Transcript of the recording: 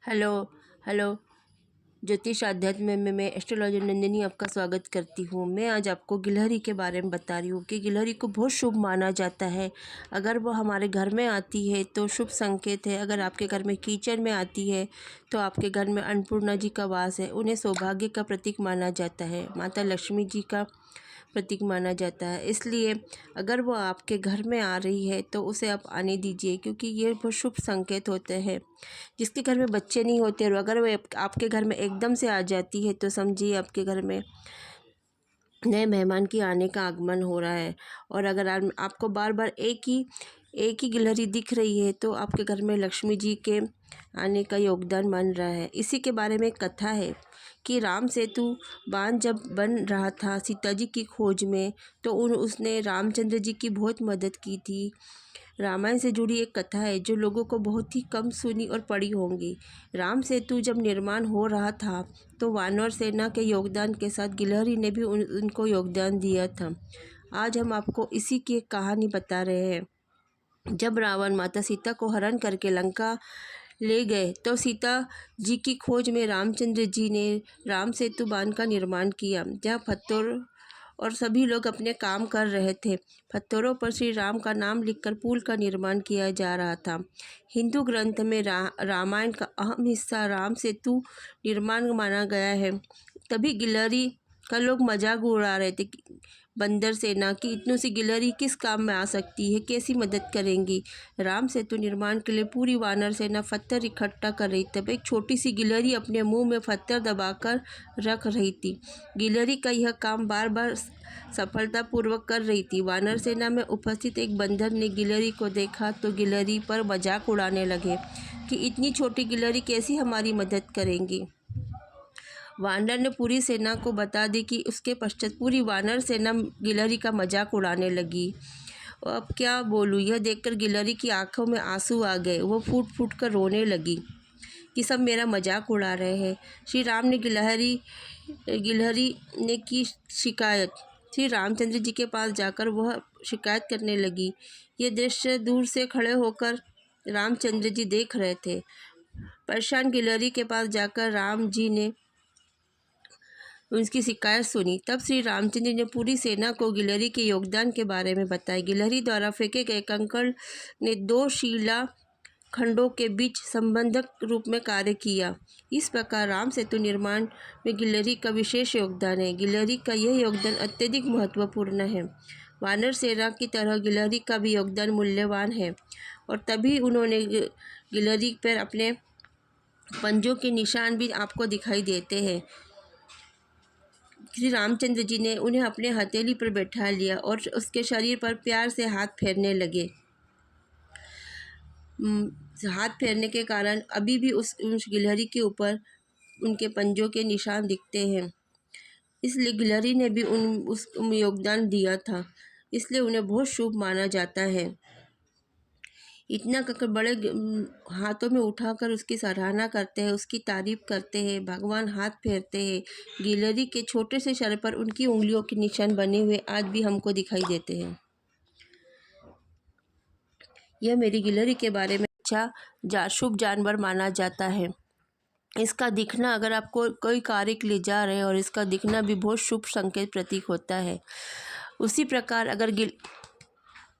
Hello hello ज्योतिष आध्यात्म में मैं एस्ट्रोलॉजर नंदिनी आपका स्वागत करती हूँ। मैं आज आपको गिलहरी के बारे में बता रही हूँ कि गिलहरी को बहुत शुभ माना जाता है। अगर वो हमारे घर में आती है तो शुभ संकेत है। अगर आपके घर में किचन में आती है तो आपके घर में अन्नपूर्णा जी का वास है। उन्हें सौभाग्य का प्रतीक माना जाता है, माता लक्ष्मी जी का प्रतीक माना जाता है। इसलिए अगर वो आपके घर में आ रही है तो उसे आप आने दीजिए, क्योंकि ये बहुत शुभ संकेत होते हैं। जिसके घर में बच्चे नहीं होते और अगर वो आपके घर में एकदम से आ जाती है तो समझिए आपके घर में नए मेहमान की आने का आगमन हो रहा है। और अगर आपको बार बार एक ही गिलहरी दिख रही है तो आपके घर में लक्ष्मी जी के आने का योगदान बन रहा है। इसी के बारे में एक कथा है कि राम सेतु बांध जब बन रहा था सीता जी की खोज में, तो उसने रामचंद्र जी की बहुत मदद की थी। रामायण से जुड़ी एक कथा है जो लोगों को बहुत ही कम सुनी और पढ़ी होंगी। राम सेतु जब निर्माण हो रहा था तो वानर सेना के योगदान के साथ गिलहरी ने भी उनको योगदान दिया था। आज हम आपको इसी की एक कहानी बता रहे हैं। जब रावण माता सीता को हरण करके लंका ले गए तो सीता जी की खोज में रामचंद्र जी ने राम सेतु बांध का निर्माण किया, जहाँ पत्थर और सभी लोग अपने काम कर रहे थे। पत्थरों पर श्री राम का नाम लिखकर पुल का निर्माण किया जा रहा था। हिंदू ग्रंथ में रामायण का अहम हिस्सा राम सेतु निर्माण माना गया है। तभी गिलहरी का लोग मजाक उड़ा रहे थे कि बंदर सेना की इतनी सी गिलहरी किस काम में आ सकती है, कैसी मदद करेंगी। राम सेतु निर्माण के लिए पूरी वानर सेना पत्थर इकट्ठा कर रही, तब एक छोटी सी गिलहरी अपने मुंह में पत्थर दबाकर रख रही थी। गिलहरी का यह काम बार बार सफलतापूर्वक कर रही थी। वानर सेना में उपस्थित एक बंदर ने गिलहरी को देखा तो गिलहरी पर मजाक उड़ाने लगे कि इतनी छोटी गिलहरी कैसी हमारी मदद करेंगी। वानर ने पूरी सेना को बता दी कि उसके पश्चात पूरी वानर सेना गिलहरी का मजाक उड़ाने लगी। अब क्या बोलूँ, यह देखकर गिलहरी की आंखों में आंसू आ गए। वो फूट फूट कर रोने लगी कि सब मेरा मजाक उड़ा रहे हैं। श्री राम ने गिलहरी ने की शिकायत। श्री रामचंद्र जी के पास जाकर वह शिकायत करने लगी। ये दृश्य दूर से खड़े होकर रामचंद्र जी देख रहे थे। परेशान गिलहरी के पास जाकर राम जी ने उनकी शिकायत सुनी। तब श्री रामचंद्र ने पूरी सेना को गिलहरी के योगदान के बारे में बताया। गिलहरी द्वारा फेंके गए कंकड़ ने दो शिला खंडों के बीच संबंधक रूप में कार्य किया। इस प्रकार राम सेतु निर्माण में गिलहरी का विशेष योगदान है। गिलहरी का यह योगदान अत्यधिक महत्वपूर्ण है। वानर सेना की तरह गिलहरी का भी योगदान मूल्यवान है, और तभी उन्होंने गिलहरी पर अपने पंजों के निशान भी आपको दिखाई देते हैं। श्री रामचंद्र जी ने उन्हें अपने हथेली पर बैठा लिया और उसके शरीर पर प्यार से हाथ फेरने लगे। हाथ फेरने के कारण अभी भी उस गिलहरी के ऊपर उनके पंजों के निशान दिखते हैं। इसलिए गिलहरी ने भी उस योगदान दिया था, इसलिए उन्हें बहुत शुभ माना जाता है। इतना कर बड़े हाथों में उठाकर उसकी सराहना करते हैं, उसकी तारीफ करते हैं, भगवान हाथ फेरते हैं। गिलहरी के छोटे से सर पर उनकी उंगलियों के निशान बने हुए आज भी हमको दिखाई देते हैं। यह मेरी गिलहरी के बारे में शुभ जानवर माना जाता है। इसका दिखना, अगर आप कोई कार्य के लिए जा रहे हैं और इसका दिखना भी बहुत शुभ संकेत प्रतीक होता है। उसी प्रकार अगर